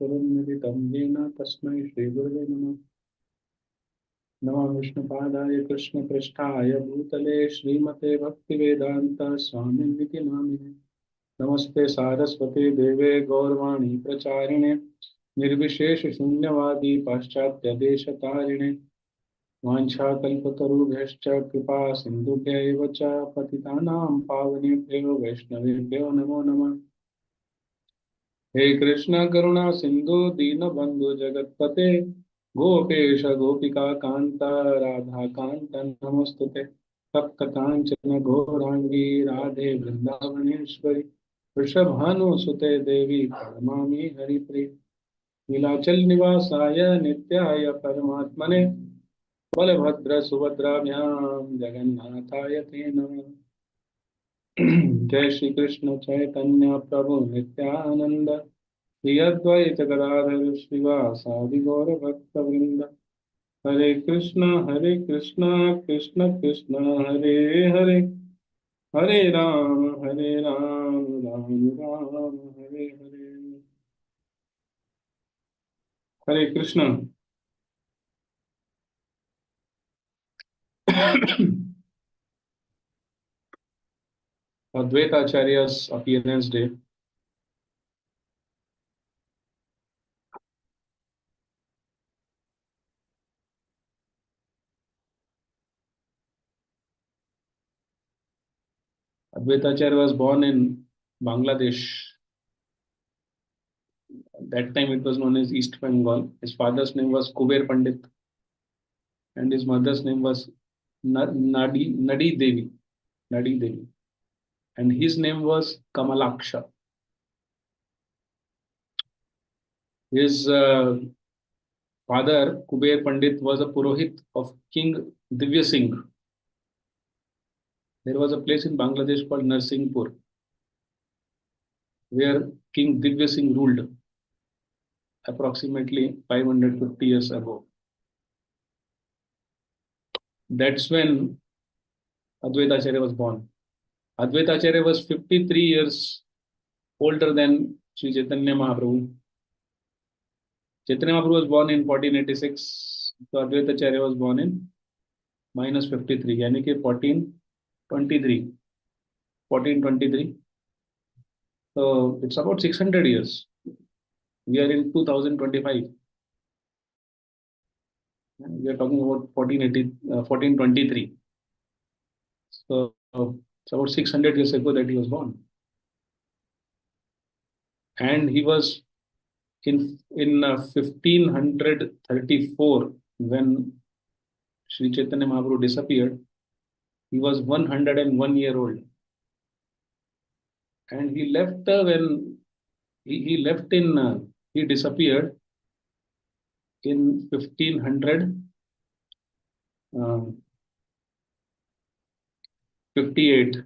चक्षुरुन्मिलितं येन तस्मै श्रीगुरवे नमः। नमः विष्णुपादाय कृष्णपृष्ठाय भूतले श्रीमते भक्तिवेदान्त स्वामिनिति नामिने। नमस्ते सारस्वते देवे गौरवाणी प्रचारिणे निर्विशेष शून्यवादी पाश्चात्यदेशतारिणे वाञ्छाकल्पतरुभ्यश्च कृपा सिन्धुभ्य एव च पतितानां पावनेभ्यो वैष्णवेभ्यो नमो नमः। हे कृष्ण करुणा सिंधु दीनबंधु जगत्पते गोपेश गोपिका कांत राधा कांत नमस्तुते। तप्त कांचन घोरांगी राधे वृंदावनेश्वरी वृषभानुसुते देवी प्रणमामि हरिप्रिय। नीलाचल निवासाय नित्याय परमात्मने बलभद्र सुभद्राभ्यां जगन्नाथाय ते नमः। जय श्री कृष्ण चैतन्य प्रभु नित्यानंद श्री अद्वैत गदाधर श्रीवासादि गौर भक्त वृंद। हरे कृष्ण कृष्ण कृष्ण हरे हरे हरे राम राम राम हरे हरे। हरे Krishna. Advaita Acharya's Appearance Day. Advaita Acharya was born in Bangladesh. At that time it was known as East Bengal. His father's name was Kuber Pandit and his mother's name was Nadi Devi. Nadi Devi. And his name was Kamalaksha. His father, Kuber Pandit, was a Purohit of King Divya Singh. There was a place in Bangladesh called Narsinghpur, where King Divya Singh ruled approximately 550 years ago. That's when Advaita Acharya was born. Advaita Acharya was 53 years older than Sri Chaitanya Mahaprabhu. Chaitanya Mahaprabhu was born in 1486, so Advaita Acharya was born in -53, यानी कि 1423. 1423. So it's about 600 years. We are in 2025. We are talking about 1423. So it's about 600 years ago that he was born. And he was in 1534, when Sri Chaitanya Mahaprabhu disappeared, he was 101 year old. And he left when he left in he disappeared in 1558.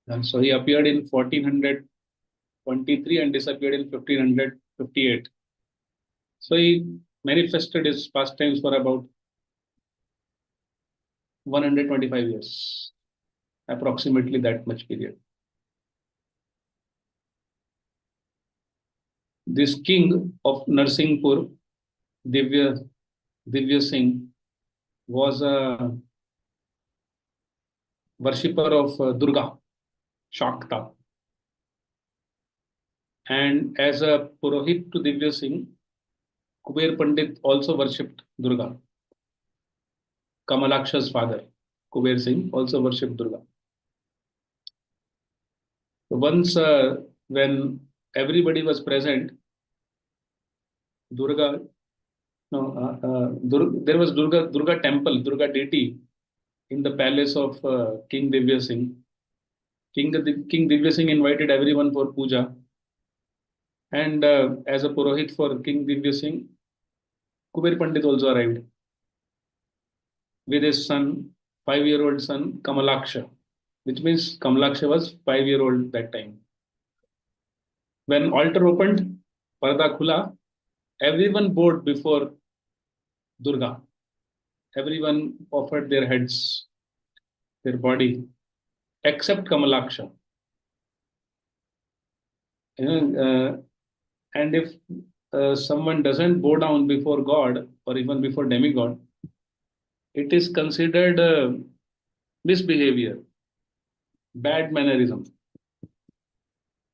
And so he appeared in 1423 and disappeared in 1558. So he manifested his pastimes for about 125 years, approximately that much period. This king of Narsinghpur, Divya Singh, was a worshipper of Durga, Shakta. And as a Purohit to Divya Singh, Kuber Pandit also worshipped Durga. Kamalaksha's father, Kuber Singh, also worshipped Durga. So once when everybody was present, there was Durga temple, Durga deity in the palace of King Divya Singh. King Divya Singh invited everyone for puja. And as a Purohit for King Divya Singh, Kuber Pandit also arrived with his son, 5-year-old son, Kamalaksha, which means Kamalaksha was 5-year-old that time. When altar opened, Parda khula, everyone bowed before Durga. Everyone offered their heads, their body, except Kamalaksha. You know, and if someone doesn't bow down before God or even before demigod, it is considered misbehavior, bad mannerism.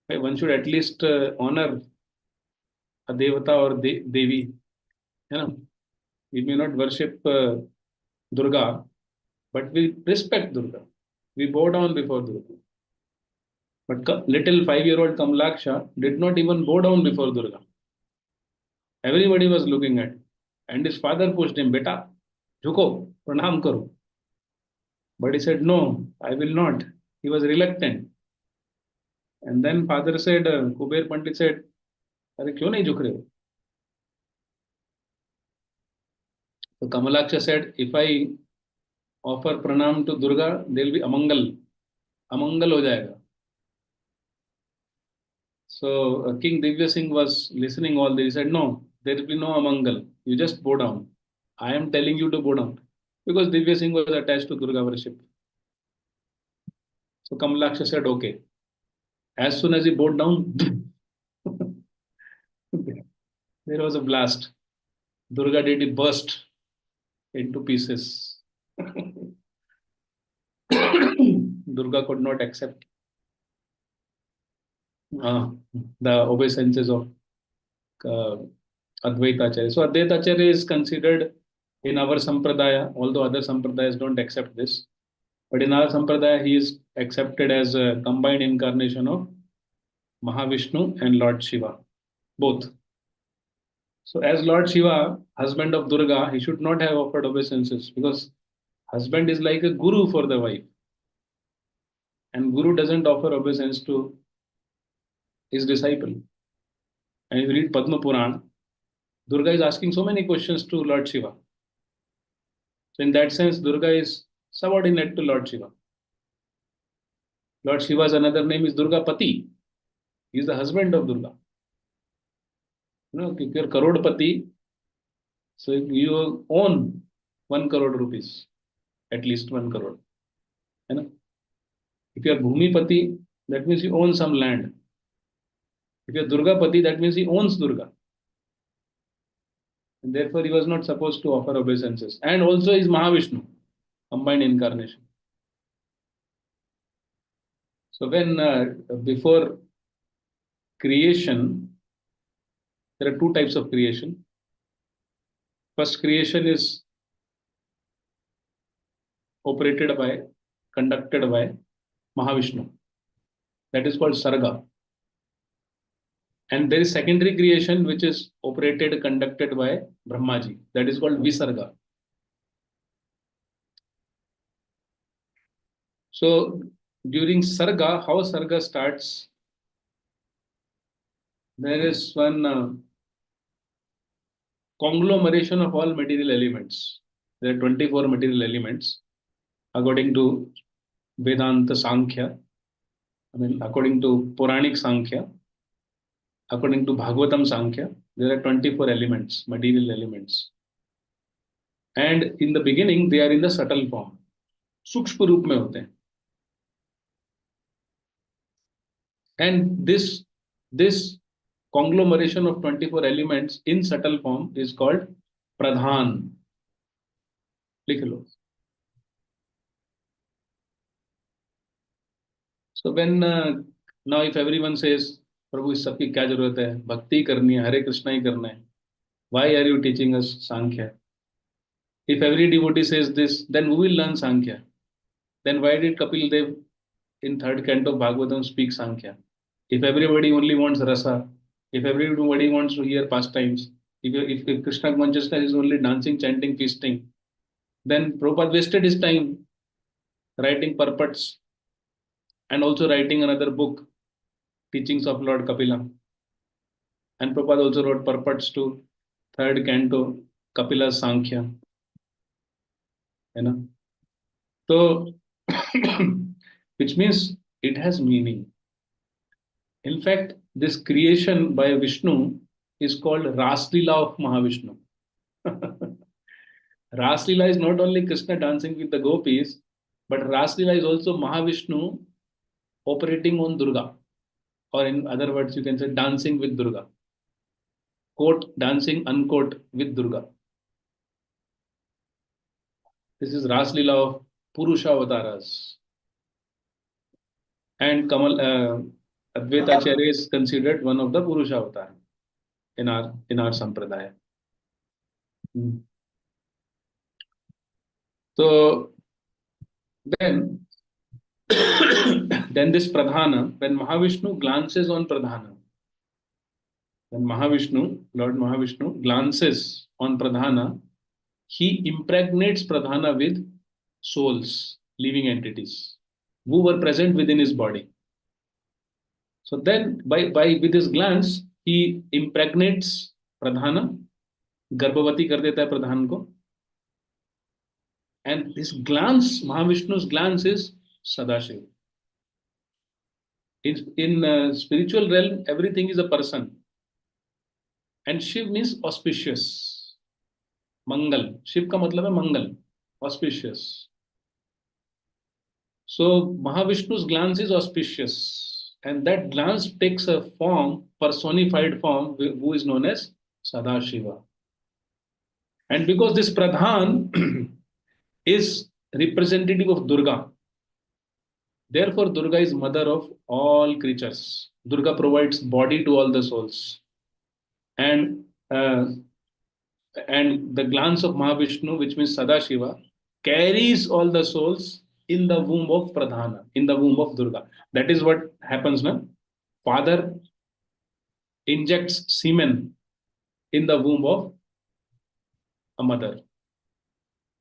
Right? One should at least honor a devata or devi. You know, we may not worship Durga, but we respect Durga. We bow down before Durga. But little 5-year-old Kamlaksha did not even bow down before Durga. Everybody was looking at, and his father pushed him, "Beta, jhuko, pranam karo." But he said, "No, I will not." He was reluctant. And then father said, Kuber Pandit said, "अरे क्यों नहीं झुक रहे हो?" So Kamalaksha said, "If I offer pranam to Durga, there will be amangal. Amangal हो जाएगा." So King Divya Singh was listening all this. He said, "No, there will be no amangal. You just bow down. I am telling you to bow down." Because Divya Singh was attached to Durga worship. So Kamalaksha said, "Okay." As soon as he bowed down, there was a blast. Durga deity burst into pieces. Durga could not accept uh, the obeisances of uh, Advaita Acharya. So Advaita Acharya is considered in our sampradaya, although other sampradayas don't accept this. But in our sampradaya, he is accepted as a combined incarnation of Mahavishnu and Lord Shiva, both. So as Lord Shiva, husband of Durga, he should not have offered obeisances because husband is like a guru for the wife. And guru doesn't offer obeisance to his disciple. And if you read Padma Puran, Durga is asking so many questions to Lord Shiva. So in that sense, Durga is subordinate to Lord Shiva. Lord Shiva's another name is Durga Pati. He is the husband of Durga. You know, if you're Karodpati, so you own 1 crore rupees, at least 1 crore. You know? If you're Bhumipati, that means you own some land. If you're Durga Pati, that means he owns Durga. And therefore, he was not supposed to offer obeisances. And also is Mahavishnu, combined incarnation. So when before creation, there are two types of creation. First creation is operated by, conducted by Mahavishnu. That is called Sarga. And there is secondary creation which is operated, conducted by Brahmaji. That is called Visarga. So during Sarga, how Sarga starts, there is one conglomeration of all material elements. There are 24 material elements according to Vedanta Sankhya. According to Puranic Sankhya, according to Bhagavatam Sankhya, there are 24 elements, material elements. And in the beginning, they are in the subtle form. सूक्ष्म रूप में होते हैं. And this conglomeration of 24 elements in subtle form is called Pradhan. लिख लो. So when now if everyone says, प्रभु इस सब की क्या जरूरत है, भक्ति करनी है, हरे कृष्णा ही करना है, why are you teaching us Sankhya? If every devotee says this, then who will learn Sankhya? Then why did Kapil Dev in third canto of Bhagavatam speak Sankhya? If everybody only wants rasa, if everybody wants to hear pastimes, if Krishna consciousness is only dancing, chanting, feasting, then Prabhupada wasted his time writing purports and also writing another book, Teachings of Lord Kapila. And Prabhupada also wrote purports to third canto, Kapila's Sankhya. You know? So, which means it has meaning. In fact, this creation by Vishnu is called Raas Leela of Mahavishnu. Raas Leela is not only Krishna dancing with the gopis, but Raas Leela is also Mahavishnu operating on Durga. or in other words, you can say dancing with Durga. Quote, dancing, unquote, with Durga. This is Raas Leela of Purusha Avataras. And Advaita Acharya is considered one of the Purusha Avatar in our Sampradaya. Hmm. So then, then this Pradhana, when Mahavishnu glances on Pradhana, when Lord Mahavishnu glances on Pradhana, he impregnates Pradhana with souls, living entities, who were present within his body. So then, by with his glance, he impregnates Pradhana, गर्भवती कर देता है प्रधान को. And his glance, Mahavishnu's glance is Sadashiv. In spiritual realm, everything is a person. And Shiv means auspicious. Mangal. Shiv का मतलब है मंगल. Auspicious. So Mahavishnu's glance is auspicious. And that glance takes a form, personified form, who is known as Sadashiva. And because this Pradhan is representative of Durga, therefore Durga is mother of all creatures. Durga provides body to all the souls. And the glance of Mahavishnu, which means Sadashiva, carries all the souls in the womb of Pradhana, in the womb of Durga. That is what happens now. Father injects semen in the womb of a mother.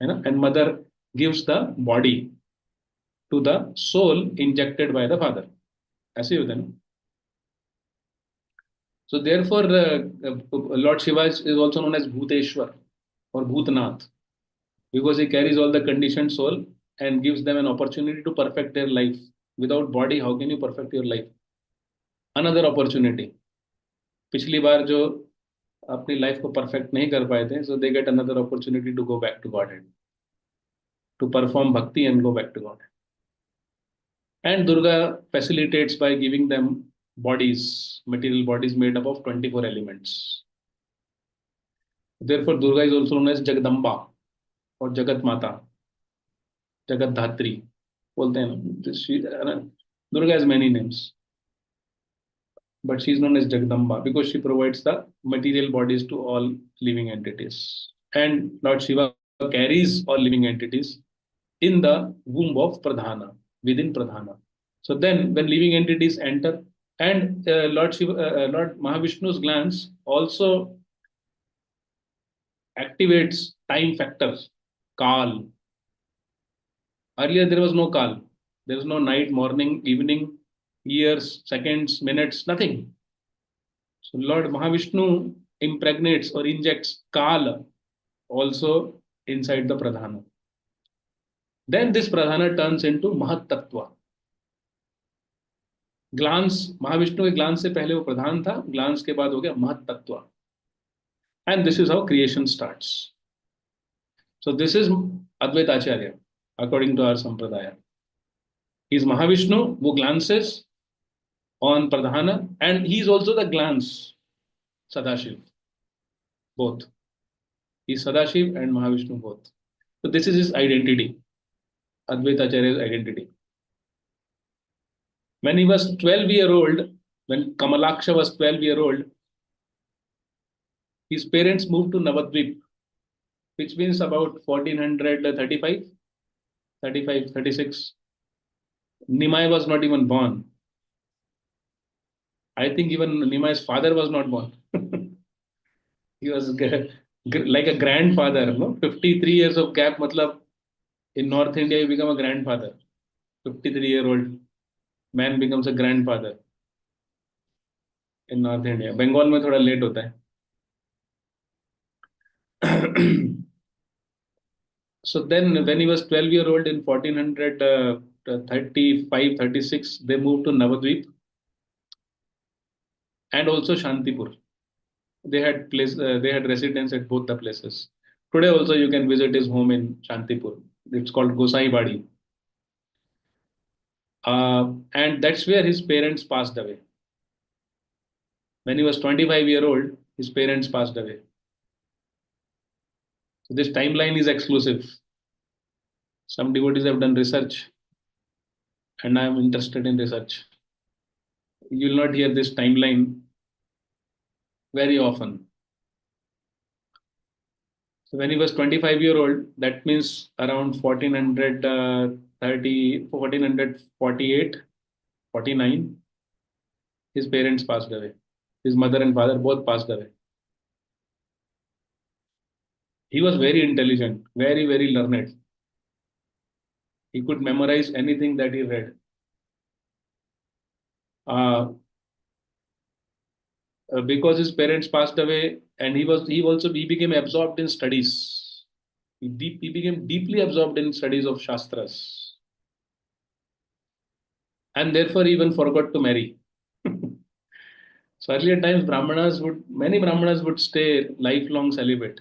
And mother gives the body to the soul injected by the father. ऐसे ही होता है ना? So therefore, Lord Shiva is also known as Bhuteshwar or Bhutnath, because he carries all the conditioned soul and gives them an opportunity to perfect their life. Without body, how can you perfect your life? Another opportunity. पिछली बार जो अपनी life को perfect नहीं कर पाए थे, so they get another opportunity to go back to Godhead, to perform bhakti and go back to God. And Durga facilitates by giving them bodies, material bodies made up of 24 elements. Therefore, Durga is also known as Jagadamba or Jagat Mata, Jagat Dhatri. बोलते हैं ना, Durga has many names, but she is known as Jagadamba because she provides the material bodies to all living entities. And Lord Shiva carries all living entities in the womb of Pradhana, within Pradhana. So then, when living entities enter, and Lord Mahavishnu's glance also activates time factors, Kal. Earlier, there was no Kal. There was no night, morning, evening, years, seconds, minutes, nothing. So Lord Mahavishnu impregnates or injects Kal also inside the Pradhana. Then this Pradhana turns into Mahat Tattva. Glance, Mahavishnu के glance से पहले वो प्रधान था, glance के बाद हो गया Mahat Tattva. And this is how creation starts. So this is Advaita Acharya according to our sampradaya. He is Mahavishnu, वो glances on Pradhan, and he is also the glance Sadashiv, both. He is Sadashiv and Mahavishnu both. So this is his identity, Advaita Acharya's identity. When he was 12-year-old, when Kamalaksha was 12-year-old, his parents moved to Navadvip, which means about 1435, 35, 36. Nimai was not even born. I think even Nimai's father was not born. He was like a grandfather, no? 53 years of gap, matlab, in North India, you become a grandfather. 53-year-old man becomes a grandfather in North India. Bengal में थोड़ा late होता है. So then, when he was 12-year-old in 1435, 36, they moved to Navadvip and also Shantipur. They had residence at both the places. Today also you can visit his home in Shantipur. It's called Gosai Badi. And that's where his parents passed away. When he was 25 years old, his parents passed away. So this timeline is exclusive. Some devotees have done research, and I am interested in research. You will not hear this timeline very often. So when he was 25-year old, that means around 1430, 1448, 49, his parents passed away. His mother and father both passed away. He was very intelligent, very, very learned. He could memorize anything that he read. Uh, because his parents passed away, and he became absorbed in studies. He became deeply absorbed in studies of Shastras, and therefore even forgot to marry. So earlier times, many Brahmanas would stay lifelong celibate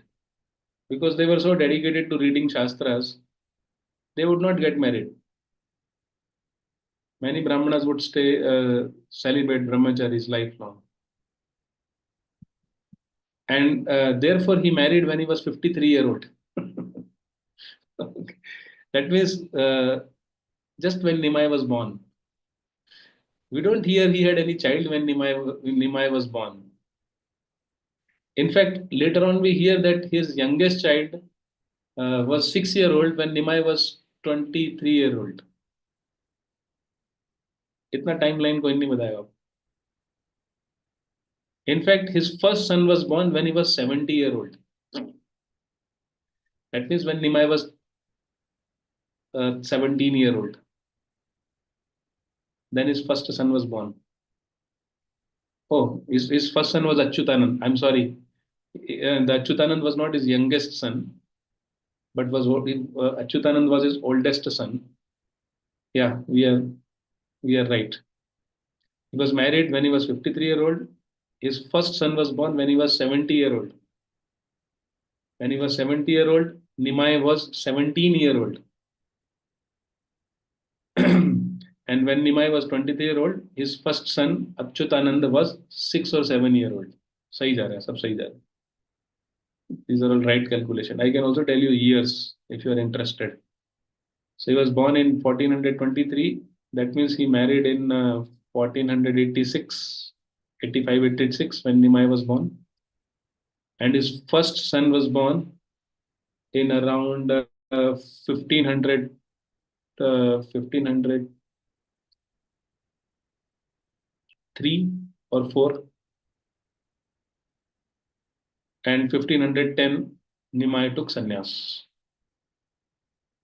because they were so dedicated to reading Shastras, they would not get married. Many Brahmanas would stay celibate brahmacharis lifelong. And therefore, he married when he was 53-year-old. That means just when Nimai was born. We don't hear he had any child when Nimai was born. In fact, later on we hear that his youngest child was 6-year-old when Nimai was 23-year-old. इतना timeline कोई नहीं बताएगा. In fact, his first son was born when he was 70-year-old. That means when Nimai was 17-year-old. Then his first son was born. Oh, his first son was Achyutanand. I'm sorry. The Achyutanand was not his youngest son, but Achyutanand was his oldest son. Yeah, we are right. He was married when he was 53-year-old. His first son was born when he was 70-year-old. When he was 70-year-old, Nimai was 17-year-old. And when Nimai was 23-year-old, his first son, Achyutananda, was 6 or 7-year-old. सही जा रहा है, सब सही जा रहा है. These are all right calculation. I can also tell you years if you are interested. So he was born in 1423. That means he married in 1486, 85, 86 when Nimai was born. And his first son was born in around 1500, 1503 or 4. And 1510, Nimai took sannyas.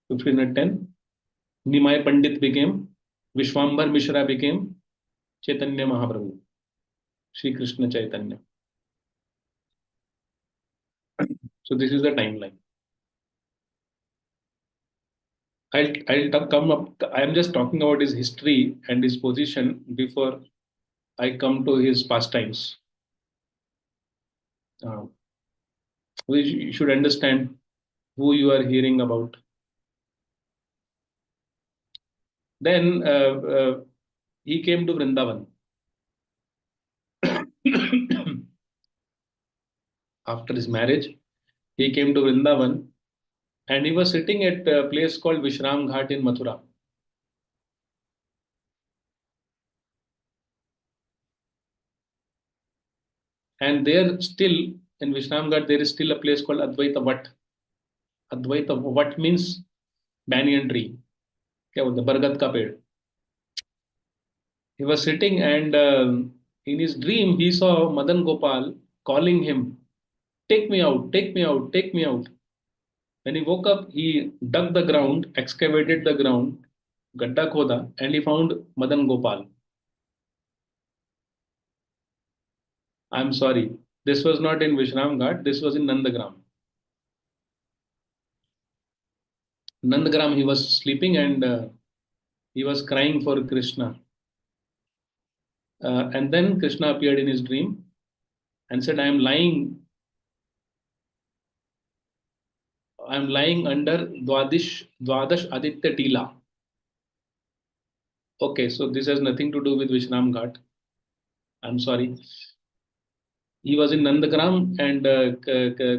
1510, Nimai Pandit became, Vishwambar Mishra became Chaitanya Mahaprabhu, Sri Krishna Chaitanya. So this is the timeline. I'll come up. I am just talking about his history and his position before I come to his pastimes. We should understand who you are hearing about. Then he came to Vrindavan. After his marriage, he came to Vrindavan, and he was sitting at a place called Vishram Ghat in Mathura. And there still, in Vishram Ghat, there is still a place called Advaita Vat. Advaita Vat means banyan tree. क्या बोलते बरगद का पेड़. He was sitting, and in his dream he saw Madan Gopal calling him, "Take me out, take me out, take me out." When he woke up, he dug the ground, excavated the ground, gadda khoda, and he found Madan Gopal. I'm sorry, this was not in Vishram Ghat, this was in Nandagram. Nandagram, he was sleeping, and he was crying for Krishna. And then Krishna appeared in his dream and said, I'm lying under Dwadash Aditya Tila. Okay, so this has nothing to do with Vishram Ghat. I'm sorry. He was in Nandagram and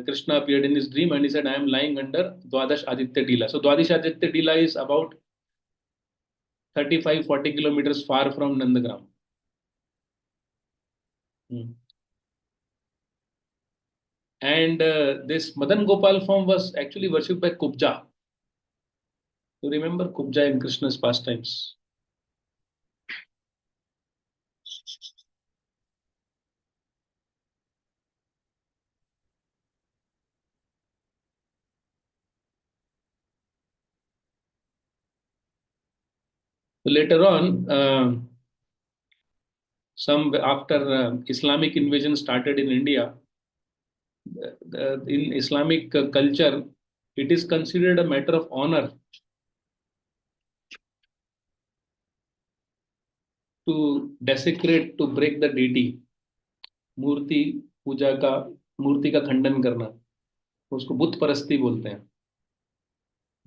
Krishna appeared in his dream and he said, I am lying under Dwadash Aditya Tila. So Dwadash Aditya Tila is about 35-40 kilometers far from Nandagram. Hmm. And this Madan Gopal form was actually worshipped by Kubja. You remember Kubja in Krishna's pastimes? So later on, some after Islamic invasion started in India, in Islamic culture, it is considered a matter of honor to desecrate, to break the deity. मूर्ति पूजा का, मूर्ति का खंडन करना, उसको बुत परस्ती बोलते हैं.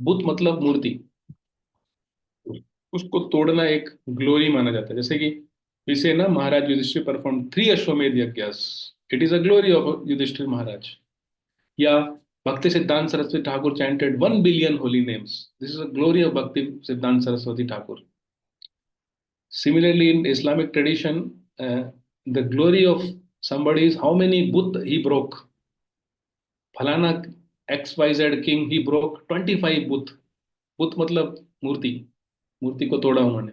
बुत मतलब मूर्ति. उसको तोड़ना एक ग्लोरी माना जाता है. जैसे कि इसे ना महाराज Yudhishthir perform 3 Ashwamedh yajnas. It is a glory of Yudhishthir Maharaj. या भक्ति सिद्धांत Saraswati Thakur chanted 1 billion holy names. This is a glory of Bhakti Siddhanta Saraswati Thakur. Similarly, in Islamic tradition, the glory of somebody is how many butt he broke. फलाना XYZ king he broke 25 बुत. बुत मतलब मूर्ति. मूर्ति को तोड़ा उन्होंने.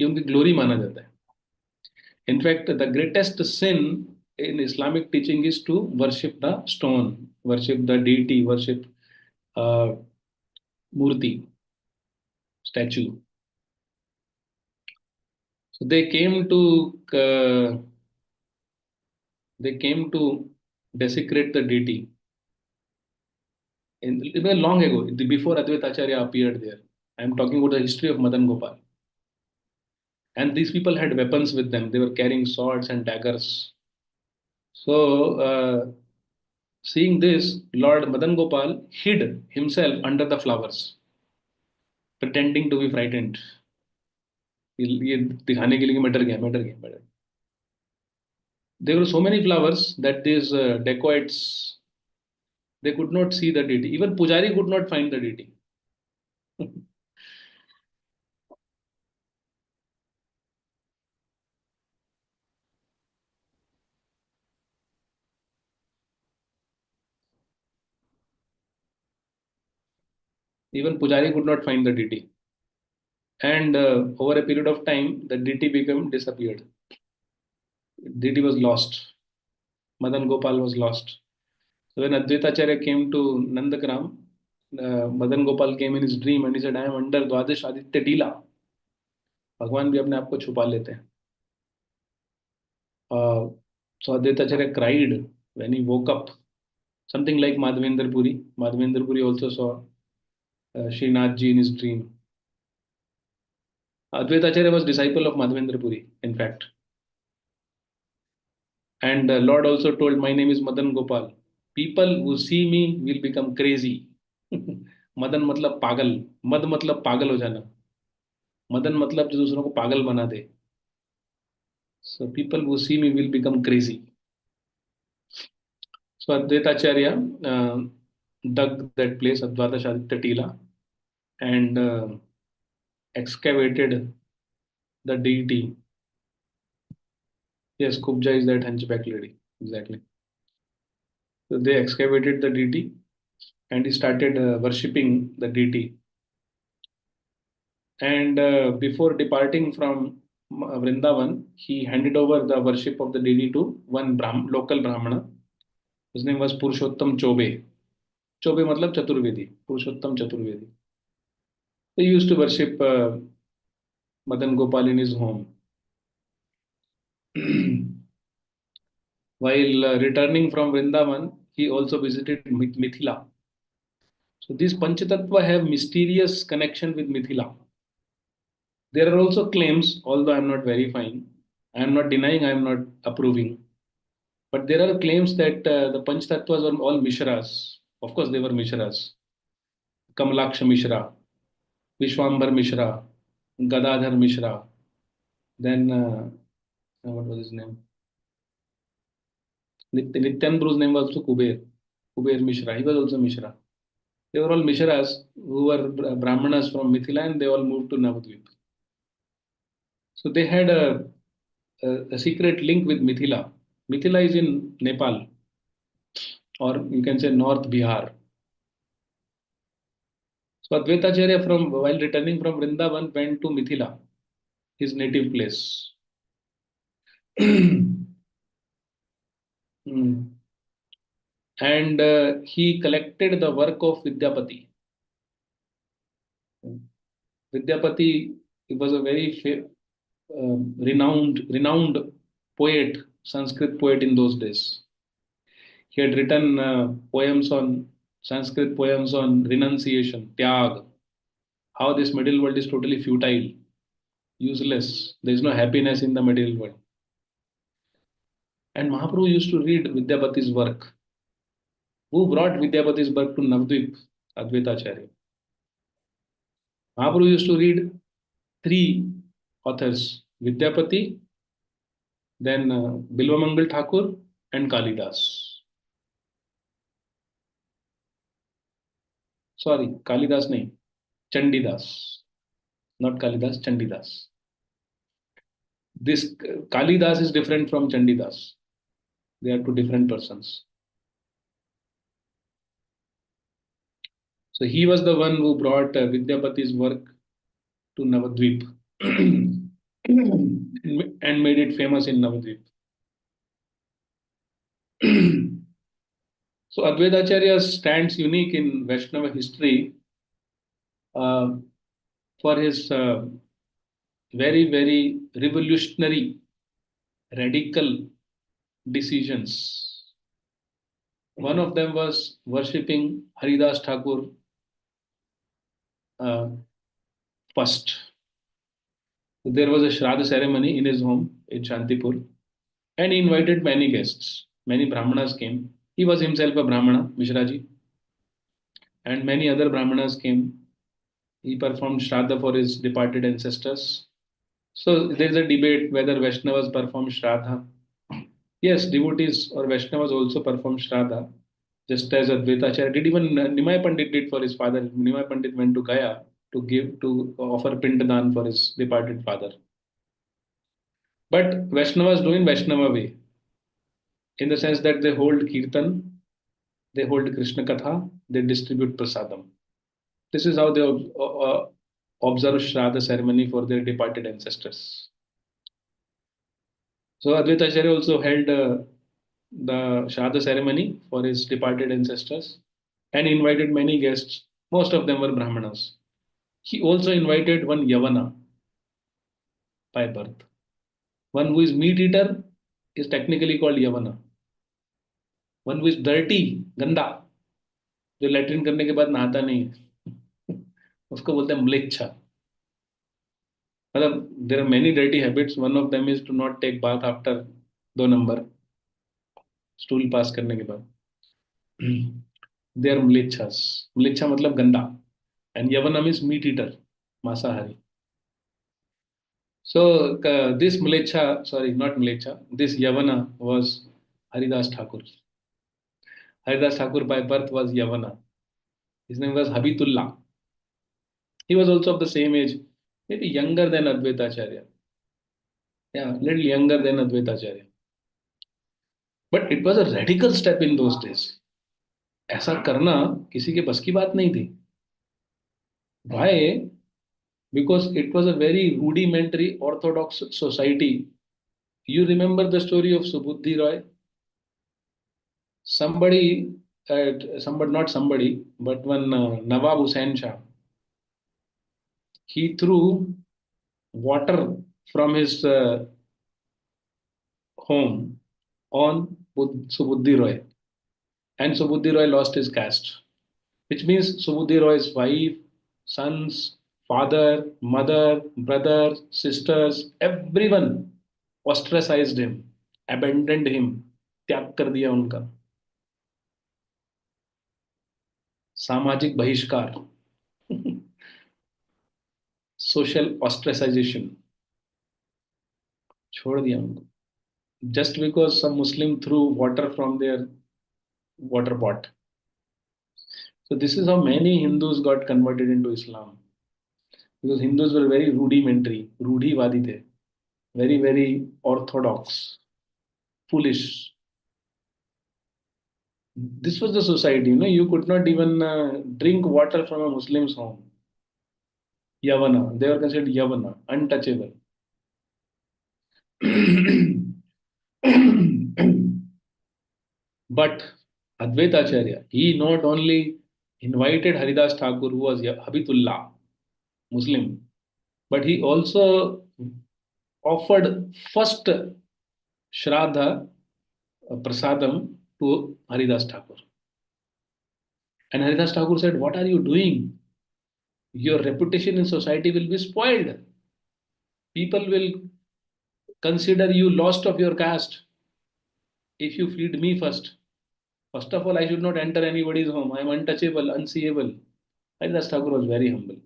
ये उनकी glory माना जाता है. In fact the greatest sin in Islamic teaching is to worship the stone, worship the deity, worship uh, murti, statue. So they came to desecrate the deity. It was long ago, before Advaita Acharya appeared there. I am talking about the history of Madan Gopal. And these people had weapons with them. They were carrying swords and daggers. So, seeing this, Lord Madan Gopal hid himself under the flowers, pretending to be frightened. ये दिखाने के लिए कि मैं डर गया, मैं डर गया, मैं डर गया. There were so many flowers that these dacoits, they could not see the deity. Even Pujari could not find the deity. Even Pujari could not find the deity. And over a period of time, the deity became disappeared. Deity was lost. Madan Gopal was lost. So when Advaita Acharya came to Nandagram, Madan Gopal came in his dream and he said, I am under Dwadash Aditya Dila. भगवान भी अपने आप को छुपा लेते हैं. So Advaita Acharya cried when he woke up. Something like Madhavendra Puri. Madhavendra Puri also saw Srinath ji in his dream. Advaita Acharya was disciple of Madhavendra Puri, in fact. And Lord also told, my name is Madan Gopal. People who see me will become crazy. Madan मतलब पागल. मद मतलब पागल हो जाना. मदन मतलब जो दूसरों को पागल बना दे. So people who see me will become crazy. So Advaita Acharya dug that place, Advaita Shaditya Tila, and excavated the deity. Yes, Kubja is that hunchback lady. Exactly. So they excavated the deity and he started worshipping the deity. And before departing from Vrindavan, he handed over the worship of the deity to one local Brahmana. His name was Purushottam Chobe. Chobe matlab Chaturvedi. Purushottam Chaturvedi. He used to worship Madan Gopal in his home. While returning from Vrindavan, he also visited Mithila. So these Panchatattva have mysterious connection with Mithila. There are also claims, although I am not verifying, I am not denying, I am not approving. But there are claims that the Panchtattvas were all Mishras. Of course, they were Mishras. Kamalaksha Mishra, Vishwambar Mishra, Gadadhar Mishra. Then, what was his name? Nityananda's name was also Kuber Mishra. He was also Mishra. They were all Mishras who were Brahmanas from Mithila, and they all moved to Navadvip. So they had a secret link with Mithila. Mithila is in Nepal, or you can say North Bihar. So Advaita Acharya, from while returning from Vrindavan, went to Mithila, his native place. Hmm. And he collected the work of Vidyapati. Vidyapati was a very renowned poet, Sanskrit poet in those days. He had written poems on Sanskrit poems on renunciation, tyag, how this material world is totally futile, useless. There is no happiness in the material world. And Mahaprabhu used to read Vidyapati's work. Who brought Vidyapati's work to Navadvip? Advaita Acharya. Mahaprabhu used to read three authors, Vidyapati, then Bilvamangal Thakur, and Kalidas. Sorry, Kalidas nahi, Chandidas. Not Kalidas, Chandidas. This Kalidas is different from Chandidas. They are two different persons. So he was the one who brought Vidyapati's work to Navadvip and made it famous in Navadvip. So Advaita Acharya stands unique in Vaishnava history uh, for his very revolutionary, radical decisions. One of them was worshipping Haridas Thakur uh, first. There was a Shraddha ceremony in his home in Shantipur, and he invited many guests. Many Brahmanas came. He was himself a Brahmana, Mishraji, and many other Brahmanas came. He performed Shraddha for his departed ancestors. So there is a debate whether Vaishnavas perform Shraddha. Yes, devotees or Vaishnavas also perform Shraddha, just as Advaita Acharya did. Even Nimai Pandit did for his father. Nimai Pandit went to Gaya to offer Pindadan for his departed father. But Vaishnavas do in Vaishnava way, in the sense that they hold Kirtan, they hold Krishna Katha, they distribute Prasadam. This is how they observe Shraddha ceremony for their departed ancestors. So Advaita Acharya also held the Shraddha ceremony for his departed ancestors and invited many guests. Most of them were Brahmanas. He also invited one Yavana by birth. One who is meat eater is technically called Yavana. One who is dirty, गंदा, जो latrine करने के बाद नहाता नहीं है, उसको बोलते हैं म्लेच्छा. मतलब there are many dirty habits. One of them is to not take bath after 2 number stool pass करने के बाद. They are mlechas. Mlecha मतलब गंदा. And Yavana means meat eater, मांसाहारी. So this Mlecha, sorry, not Mlecha, this Yavana was Haridas Thakur. Haridas Thakur by birth was Yavana. His name was Habitullah. He was also of the same age, maybe younger than Advaita Acharya. Yeah, little younger than Advaita Acharya. But it was a radical step in those days. ऐसा करना किसी के बस की बात नहीं थी. Why? Because it was a very rudimentary orthodox society. You remember the story of Subudhi Roy? Somebody, not somebody, but one Nawab Hussain Shah, he threw water from his home on Subudhi Roy, and Subudhi Roy lost his caste, which means Subudhi Roy's wife, sons, father, mother, brother, sisters, everyone ostracized him, abandoned him, त्याग कर दिया उनका. सामाजिक बहिष्कार, social ऑस्ट्रेसाइजेशन, छोड़ दिया उनको. just because some Muslim threw water from their water pot. So this is how many Hindus got converted into Islam. Because Hindus were very rudimentary, rudhivadi the, very, very orthodox, foolish. This was the society, you could not even drink water from a Muslim's home. Yavana, they were considered Yavana, untouchable. But Advaita Acharya, he not only invited Haridas Thakur, who was Habitullah, Muslim, but he also offered first Shraddha Prasadam to Haridas Thakur. And Haridas Thakur said, "What are you doing? Your reputation in society will be spoiled. People will consider you lost of your caste if you feed me first. First of all, I should not enter anybody's home. I am untouchable, unseeable." Haridas Thakur was very humble.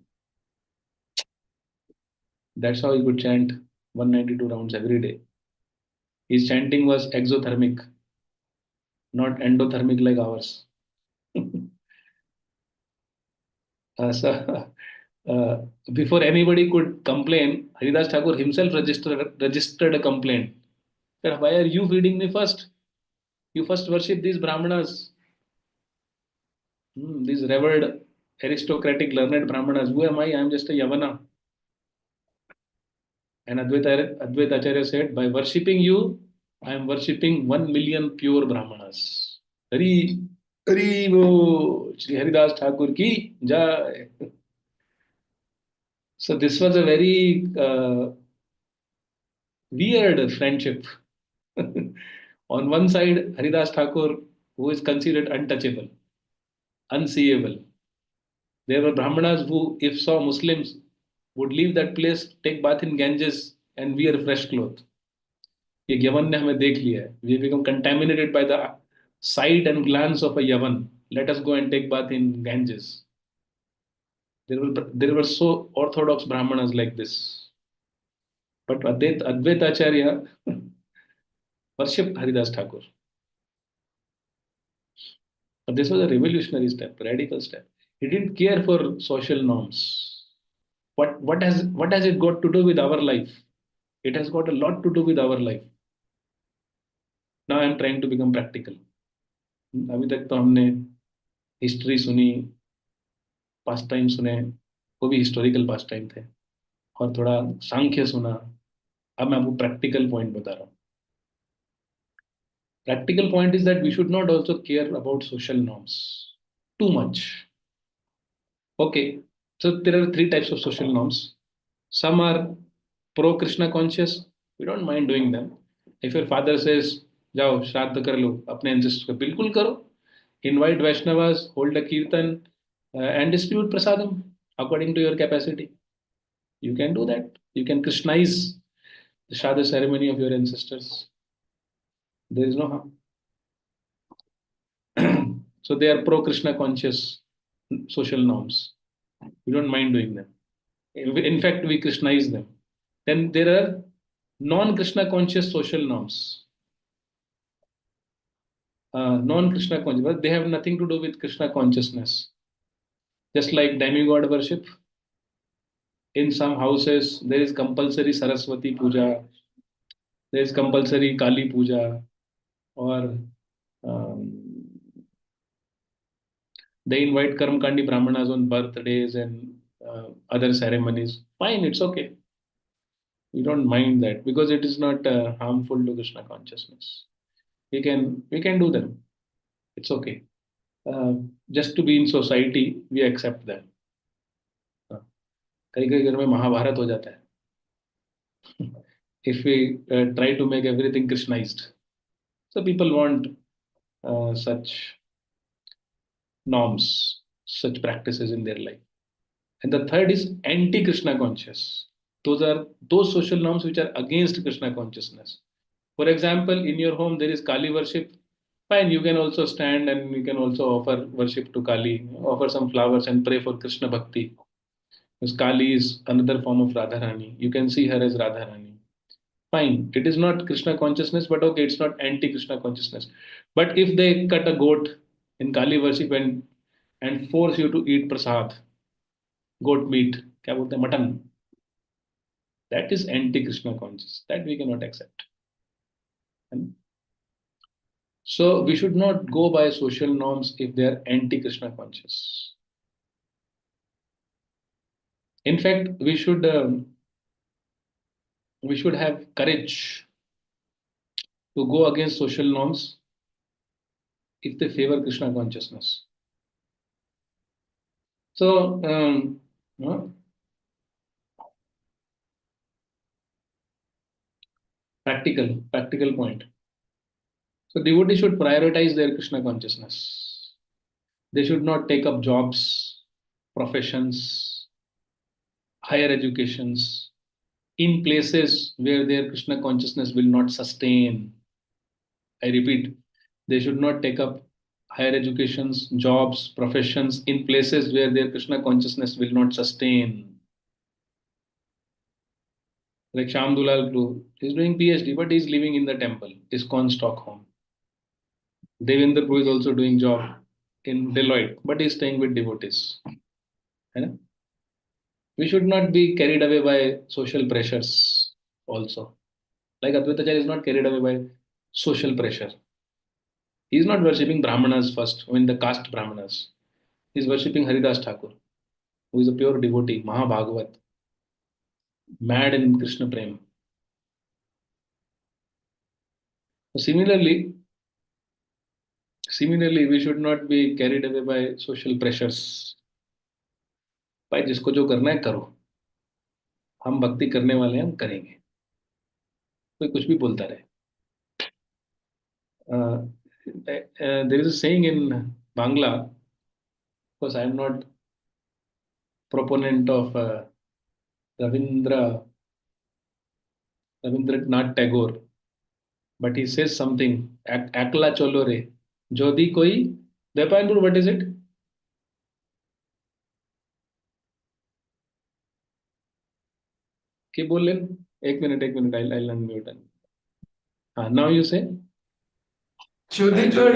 That's how he could chant 192 rounds every day. His chanting was exothermic, not endothermic like ours. So, uh, before anybody could complain, Haridas Thakur himself registered a complaint. That why are you feeding me first? You first worship these Brahmanas, these revered aristocratic learned Brahmanas. Who am I? I am just a Yavana. And Advaita Acharya said, by worshipping you, I am worshipping 1 million pure Brahmanas. Hari, Hari Bo, Shri Haridas Thakur ki jai. So this was a very weird friendship. On one side, Haridas Thakur, who is considered untouchable, unseeable. There were Brahmanas who, if saw Muslims, would leave that place, take bath in Ganges, and wear fresh clothes. ये यवन ने हमें देख लिया है. We become contaminated by the sight and glance of a yavan. Let us go and take bath in Ganges. There were so orthodox Brahmanas like this. But Advaita Acharya worshipped Haridas Thakur. But this was a revolutionary step, radical step. He didn't care for social norms. What has it got to do with our life? It has got a lot to do with our life. Now I am trying to become practical. अभी तक तो हमने history सुनी, past time सुने, वो भी historical past time थे, और थोड़ा सांख्य सुना. अब मैं आपको प्रैक्टिकल पॉइंट बता रहा हूँ. Practical point is that we should not also care about social norms too much. Okay, so there are three types of social norms. Some are pro Krishna conscious. We don't mind doing them. If your father says, "जाओ श्राद्ध कर लो अपने ancestors को," बिल्कुल करो. Invite Vaishnavas, hold a kirtan, and distribute prasadam according to your capacity. You can do that. You can Krishnaize the Shraddha ceremony of your ancestors. There is no harm. So they are pro Krishna conscious social norms. We don't mind doing them. In fact, we Krishnaize them. Then there are non Krishna conscious social norms. Non Krishna conscious, but they have nothing to do with Krishna consciousness. Just like demigod worship, in some houses there is compulsory Saraswati Puja, there is compulsory Kali Puja, or um, they invite Karmkandi Brahmanas on birthdays and other ceremonies. Fine, it's okay. We don't mind that because it is not harmful to Krishna consciousness. We can do them. It's okay. Just to be in society, we accept them. कई कई घर में महाभारत हो जाता है. If we try to make everything Krishnized, so people want such norms, such practices in their life. And the third is anti-Krishna conscious. Those are those social norms which are against Krishna consciousness. For example, in your home there is Kali worship. Fine, you can also stand and you can also offer worship to Kali, offer some flowers and pray for Krishna Bhakti. Because Kali is another form of Radharani. You can see her as Radharani. Fine. It is not Krishna consciousness, but okay, it's not anti-Krishna consciousness. But if they cut a goat in Kali worship and force you to eat prasad, goat meat, क्या बोलते हैं, mutton, that is anti-Krishna conscious. That we cannot accept. And so we should not go by social norms if they are anti-Krishna conscious. In fact, we should have courage to go against social norms if they favor Krishna consciousness. So, no, practical point. So devotees should prioritize their Krishna consciousness. They should not take up jobs, professions, higher educations in places where their Krishna consciousness will not sustain. I repeat, they should not take up higher educations, jobs, professions in places where their Krishna consciousness will not sustain. Like Sham Dulal Gru, he's doing PhD, but he's living in the temple, ISKCON Stockholm. Devendra Prabhu is also doing job in Deloitte, but he's staying with devotees. है ना? We should not be carried away by social pressures also. Like Advaita Acharya is not carried away by social pressure. He is not worshipping Brahmanas first, I mean the caste Brahmanas. He is worshipping Haridas Thakur, who is a pure devotee, Maha Bhagavat, mad in Krishna Prem. So similarly, we should not be carried away by social pressures. भाई जिसको जो करना है करो, हम भक्ति करने वाले हैं, हम करेंगे, कोई कुछ भी बोलता रहे. There is a saying in Bangla, because I am not proponent of Ravindra Rabindranath Tagore, but he says something, Akla cholo re, jodi koi, Depanpur, what is it? Keep बोल एक minute, I'll unmute. Now you say? যদি তোর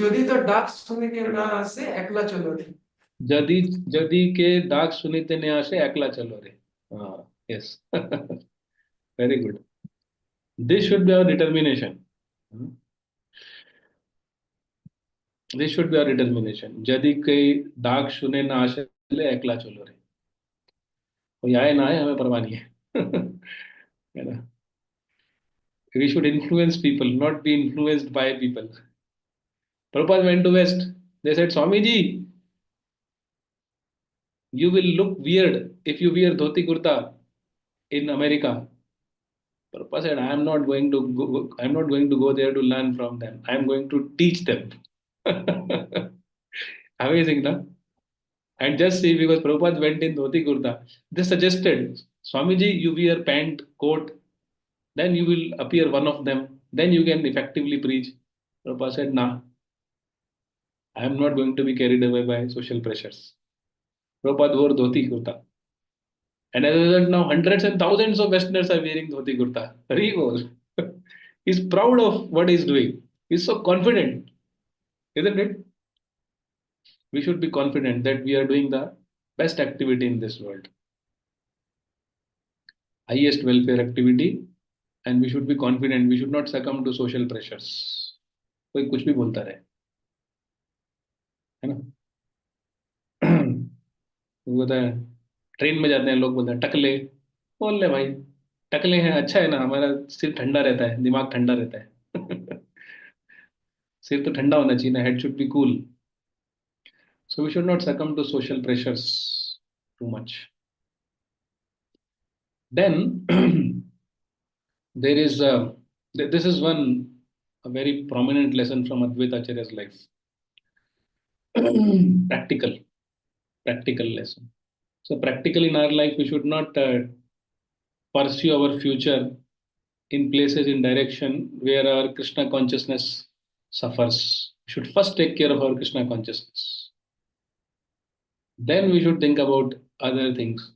যদি তোর ডাক শুনিতে না আসে একলা চলো রে जदी के डाक सुनीते ने आशे एकला चलो रे. Yes. Very good. This should be our determination. This should be our determination. जदी के डाक सुने ना आशे एकला चलो रे. कोई आए ना आए हमें परवाह नहीं है. है ना? We should influence people, not be influenced by people. Prabhupada went to West. They said, Swamiji, you will look weird if you wear dhoti kurta in America. Prabhupada said, I'm not going to go there to learn from them. I'm going to teach them. Amazing, no? And just see, because Prabhupada went in dhoti kurta, they suggested, Swamiji, you wear pant, coat, then you will appear one of them. Then you can effectively preach. Prabhupada said, nah, I am not going to be carried away by social pressures. Prabhupada wore dhoti kurta. And as a result, now hundreds and thousands of Westerners are wearing dhoti kurta. Haribol. He's proud of what he's doing. He's so confident, isn't it? We should be confident that we are doing the best activity in this world, highest welfare activity, and we should be confident. We should not succumb to social pressures. कोई कुछ भी बोलता रहे, है ना? वो बोलता है, ट्रेन में जाते हैं लोग बोलते हैं टकले, बोल ले भाई, टकले हैं, अच्छा है ना, हमारा सिर ठंडा रहता है, दिमाग ठंडा रहता है. सिर तो ठंडा होना चाहिए ना, head should be cool. So we should not succumb to social pressures too much. Then there is this is a very prominent lesson from Advaita Acharya's life. practical practical lesson. So practically in our life we should not pursue our future in places in direction where our Krishna consciousness suffers. We should first take care of our Krishna consciousness. Then we should think about other things.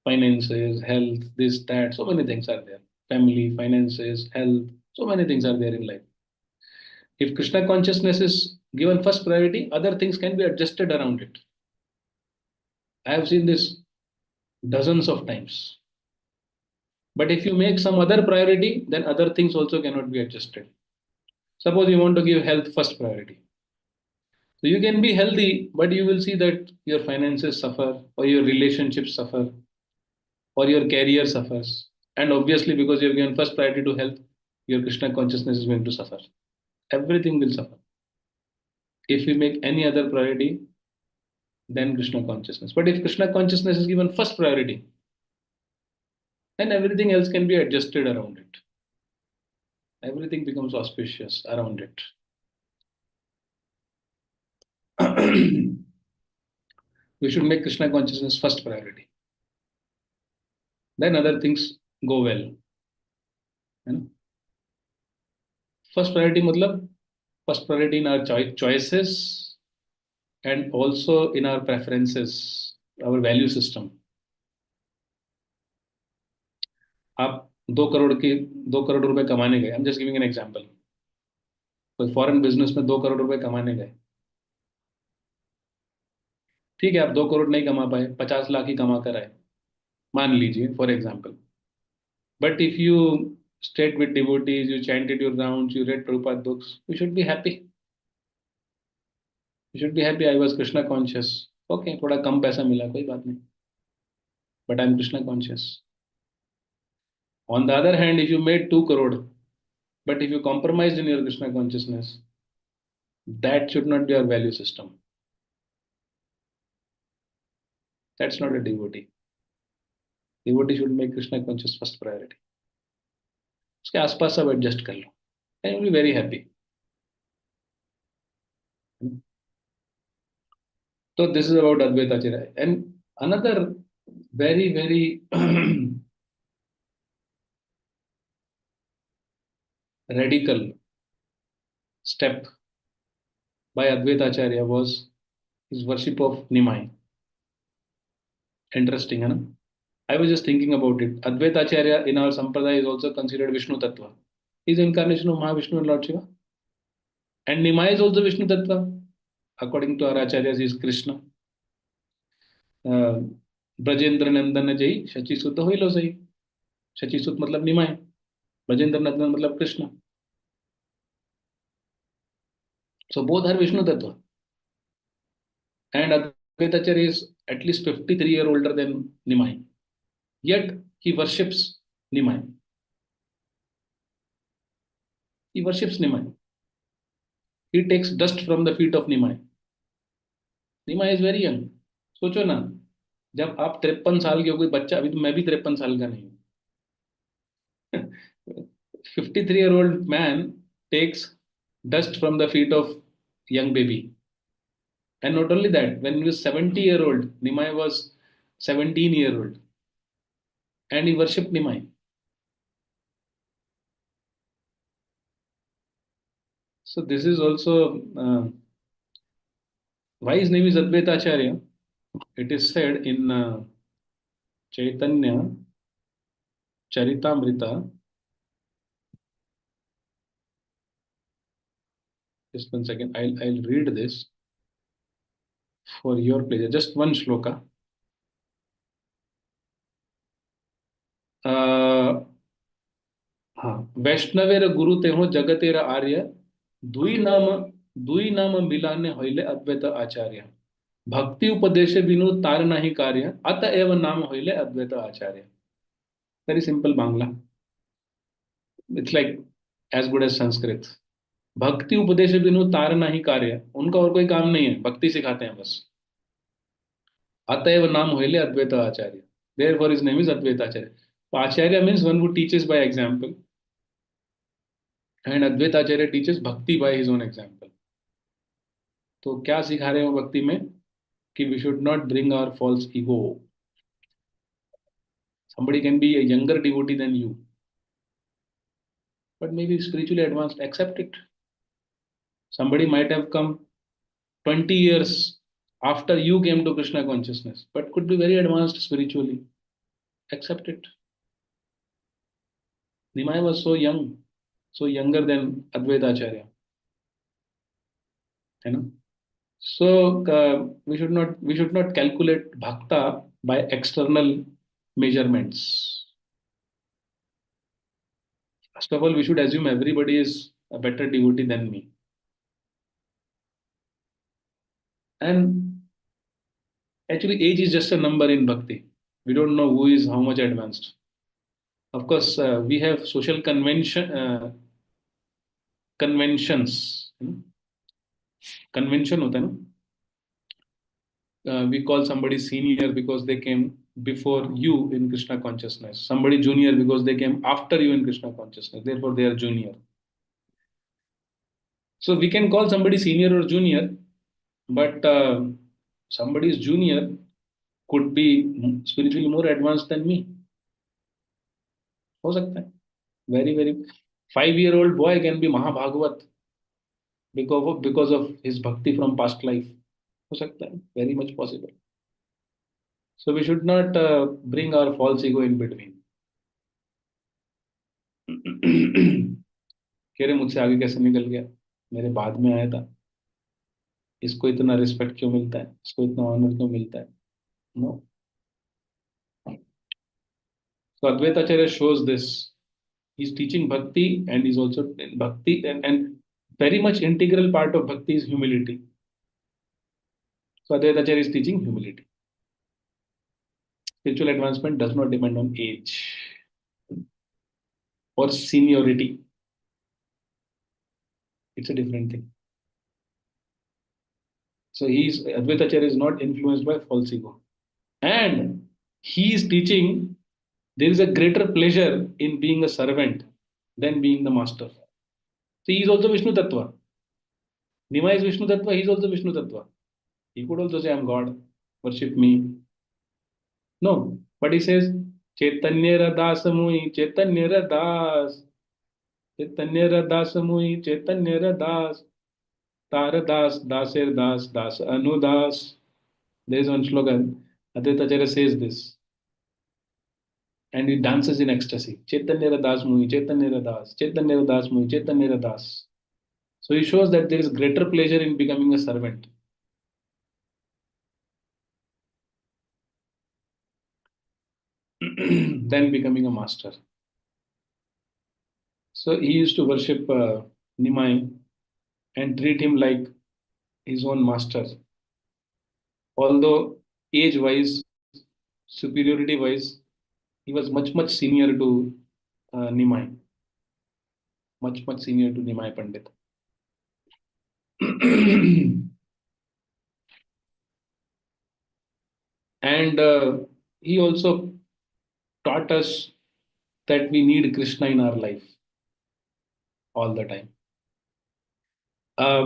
finances, health, this, that, so many things are there. Family, finances, health, so many things are there in life. If Krishna consciousness is given first priority, other things can be adjusted around it. I have seen this dozens of times. But if you make some other priority, then other things also cannot be adjusted. Suppose you want to give health first priority. So you can be healthy, but you will see that your finances suffer, or your relationships suffer, or your career suffers. And obviously, because you have given first priority to health, your Krishna consciousness is going to suffer. Everything will suffer. If we make any other priority, then Krishna consciousness. But if Krishna consciousness is given first priority, then everything else can be adjusted around it. Everything becomes auspicious around it. We should make Krishna consciousness first priority. Then other things go well. First priority मतलब first priority in our choices and also in our preferences, our value system. आप 2 करोड़ रुपए कमाने गए, I'm just giving an example. कोई foreign business में 2 करोड़ रुपए कमाने गए, ठीक है, आप 2 करोड़ नहीं कमा पाए, 50 लाख ही कमा कर आए, मान लीजिए for example. But if you stayed with devotees, you chanted your rounds, you read Prabhupada books, you should be happy. You should be happy. I was Krishna conscious. Okay, थोड़ा कम पैसा मिला, कोई बात नहीं. But I'm Krishna conscious. On the other hand, if you made 2 crore, but if you compromised in your Krishna consciousness, that should not be our value system. That's not a devotee. Devotee should make Krishna conscious first priority. उसके आसपास सब adjust कर लो, and you'll be very happy. So this is about Advaita Acharya. And another very, very radical step by Advaita Acharya was his worship of Nimai. Interesting, huh? I was just thinking about it. Advaita Acharya in our Sampradaya is also considered Vishnu Tattva. He is incarnation of Mahavishnu and Lord Shiva. And Nimai is also Vishnu Tattva. According to our Acharyas, he is Krishna. Brajendra नंदन जय शचीसुत हो लो सही. शचीसुत मतलब निमाय, ब्रजेंद्र नंदन मतलब Krishna. So both are Vishnu Tattva. And Advaita Acharya is at least 53 years older than Nimai. Yet he worships Nimai. He worships Nimai. He takes dust from the feet of Nimai. Nimai is very young. सोचो ना, जब आप 53 साल के हो, कोई बच्चा, अभी तो मैं भी 53 साल का नहीं हूँ. 53-year-old man takes dust from the feet of young baby. And not only that, when he was 70-year-old, Nimai was 17-year-old. And he worshipped Nimai. So this is also, why his name is Advaita Acharya? It is said in Chaitanya Charitamrita. Just one second, I'll read this for your pleasure. Just one shloka. हाँ, वैष्णवेर गुरु तेहो जगतेर आर्य, दुई नाम मिलाने होइले अद्वैत आचार्य. भक्ति उपदेश बिनु तार नहीं कार्य, अतएव नाम होइले अद्वैत आचार्य. Very simple Bangla. It's like as good as Sanskrit. भक्ति उपदेश बिनु तार नहीं कार्य, उनका और कोई काम नहीं है, भक्ति सिखाते हैं बस. अतएव नाम होइले अद्वैत आचार्य. Therefore his name is Advaita Acharya. Acharya means one who teaches by example. And Advaita Acharya teaches bhakti by his own example. तो क्या सिखा रहे हो भक्ति में? कि we should not bring our false ego. Somebody can be a younger devotee than you, but maybe spiritually advanced. Accept it. Somebody might have come 20 years after you came to Krishna consciousness, but could be very advanced spiritually. accept it. Nimai was so young, so younger than Advaita Acharya, you know. So we should not calculate bhakta by external measurements. First of all, we should assume everybody is a better devotee than me. And actually, age is just a number in bhakti. We don't know who is how much advanced. Of course, we have social conventions. Convention होता है ना? We call somebody senior because they came before you in Krishna consciousness. Somebody junior because they came after you in Krishna consciousness. Therefore, they are junior. So we can call somebody senior or junior, but somebody is junior could be spiritually more advanced than me. हो सकता है. Very 5-year-old boy can be Maha Bhagavat because of his bhakti from past life. हो सकता है. Very much possible. So we should not bring our false ego in between. कह रहे मुझसे आगे कैसे निकल गया, मेरे बाद में आया था, इसको इतना रिस्पेक्ट क्यों मिलता है, इसको इतना ऑनर क्यों मिलता है. No. So Advaita Acharya shows this. He's teaching bhakti and he's also bhakti and very much integral part of bhakti is humility. So Advaita Acharya is teaching humility. Spiritual advancement does not depend on age or seniority. It's a different thing. So Advaita Acharya is not influenced by false ego. And he is teaching there is a greater pleasure in being a servant than being the master. So he is also Vishnu Tattva. Nima is Vishnu Tattva, he is also Vishnu Tattva. He could also say, I'm God, worship me. No, but he says, Chaitanya Radasa Mui, Chaitanya Radas, Chaitanya Radasa Mui, Chaitanya Radas, Taradas, Daser Das, Das Anudas. There is one slogan. Advaita Acharya says this. And he dances in ecstasy. Chaitanya Radas Mui, Chaitanya Radas, Chaitanya Radas Mui, Chaitanya Radas. So he shows that there is greater pleasure in becoming a servant than becoming a master. So he used to worship Nimai and treat him like his own master. Although age-wise, superiority-wise, he was much senior to Nimai. Much senior to Nimai Pandit. And he also taught us that we need Krishna in our life all the time.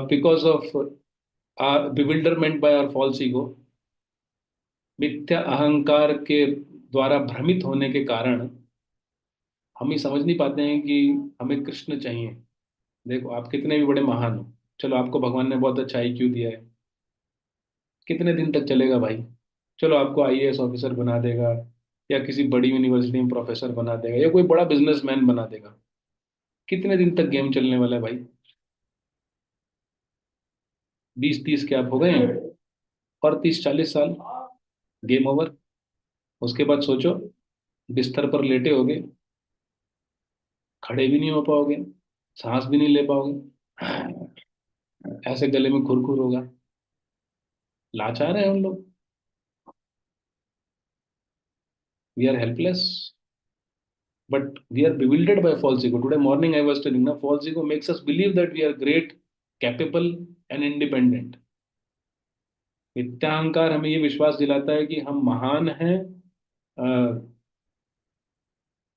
Because of our bewilderment by our false ego, मिथ्या अहंकार के द्वारा भ्रमित होने के कारण हम ही समझ नहीं पाते हैं कि हमें कृष्ण चाहिए. देखो आप कितने भी बड़े महान हो, चलो आपको भगवान ने बहुत अच्छा IQ दिया है, कितने दिन तक चलेगा भाई. चलो आपको IAS ऑफिसर बना देगा या किसी बड़ी यूनिवर्सिटी में प्रोफेसर बना देगा या कोई बड़ा बिजनेसमैन बना देगा. कितने दिन तक गेम चलने वाला है भाई. 20-30 के आप हो गए हैं और 30-40 साल गेम ओवर. उसके बाद सोचो बिस्तर पर लेटे होगे, खड़े भी नहीं हो पाओगे, सांस भी नहीं ले पाओगे, ऐसे गले में खुरखुर होगा. लाचार है हम लोग. We are helpless, but we are bewildered by false ego. Today morning I was telling, now false ego makes us believe that we are great, capable and independent. मिथ्याहंकार हमें ये विश्वास दिलाता है कि हम महान हैं,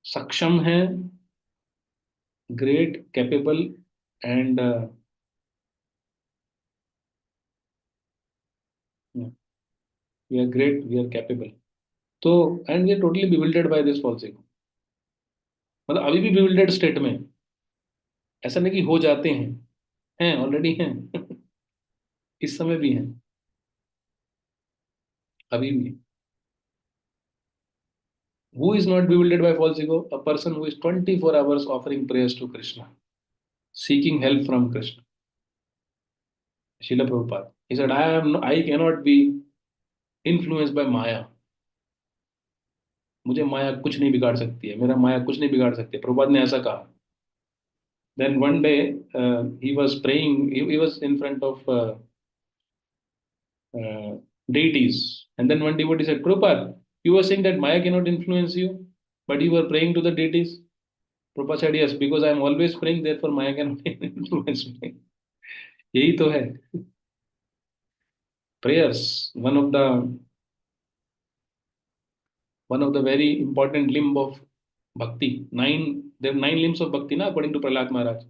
सक्षम हैं, great, capable and we are great, we are capable. तो and we are totally bewildered by this false ego. मतलब अभी भी bewildered स्टेट में हैं. ऐसा नहीं कि हो जाते हैं ऑलरेडी हैं. इस समय भी हैं, अभी भी. Who is not bewildered by false ego? A person who is 24 hours offering prayers to Krishna, seeking help from Krishna. Srila Prabhupada. He said, I cannot be influenced by Maya. मुझे माया कुछ नहीं बिगाड़ सकती है, मेरा माया कुछ नहीं बिगाड़ सकती है, प्रभुपाद ने ऐसा कहा. Then one day he was praying, he was in front of uh, deities. And then one devotee said, Prabhupada, you were saying that Maya cannot influence you, but you were praying to the deities. Prabhupada said, yes, because I am always praying, therefore Maya cannot influence me. यही तो है. Prayers, one of the very important limb of bhakti. There are 9 limbs of bhakti, na, according to Prahlad Maharaj.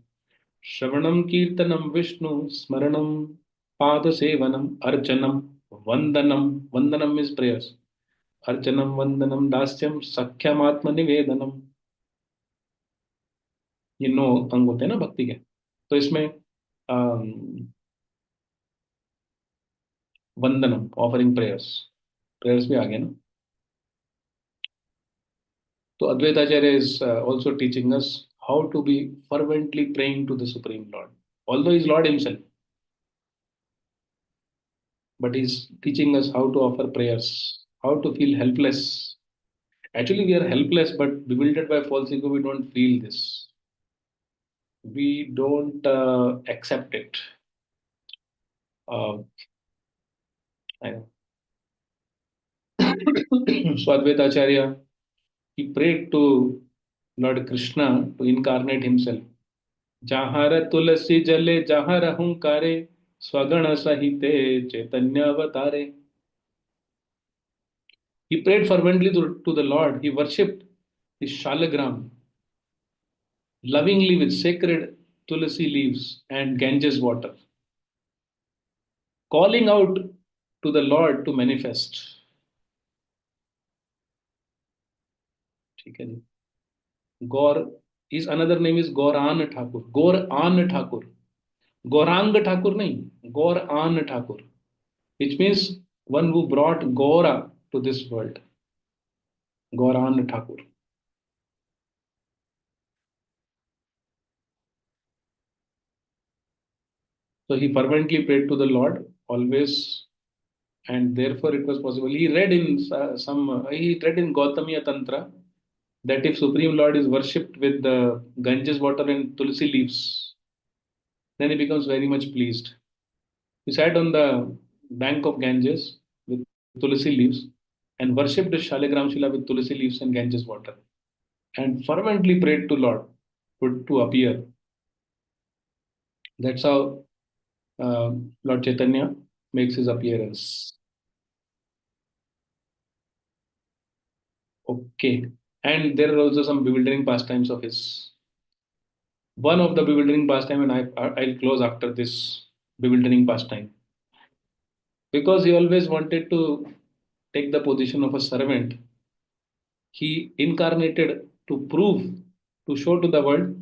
Shravanam, Kirtanam, Vishnu, Smaranam, Pada Sevanam, Archanam, Vandanam. Vandanam is prayers. Archanam, Vandanam, Dasyam, Sakhyam, Atma Nivedanam. ये 9 अंग होते हैं ना भक्ति के. तो इसमें वंदनम, offering prayers भी आ गए ना. तो Advaita Acharya is also teaching us how to be fervently praying to the Supreme Lord. Although he is Lord himself, but he's teaching us how to offer prayers, how to feel helpless. Actually, we are helpless, but bewildered by false ego, we don't feel this. We don't accept it. I know. So Advaita Acharya, he prayed to Lord Krishna to incarnate himself. जहाँ तुलसी जले जहाँ रहूंकारे स्वगण सहिते chaitanya अवतारे. He prayed fervently to the Lord. He worshipped his shalagram lovingly with sacred tulsi leaves and Ganges water, calling out to the Lord to manifest. ठीक है जी. गौर, his another name is Gauran Thakur. Gauran Thakur. Gaurang Thakur nahi. Gauran Thakur. Which means one who brought Gaura to this world. Gauran Thakur. So he fervently prayed to the Lord always, and therefore it was possible. He read in Gautamiya Tantra that if Supreme Lord is worshipped with the Ganges water and tulsi leaves, then he becomes very much pleased. He sat on the bank of Ganges with tulsi leaves and worshipped the Shaligram Shila with tulsi leaves and Ganges water, and fervently prayed to Lord to appear. That's how Lord Chaitanya makes his appearance. Okay. And there are also some bewildering pastimes of his. One of the bewildering pastime, and I'll close after this bewildering pastime. Because he always wanted to take the position of a servant, he incarnated to prove, to show to the world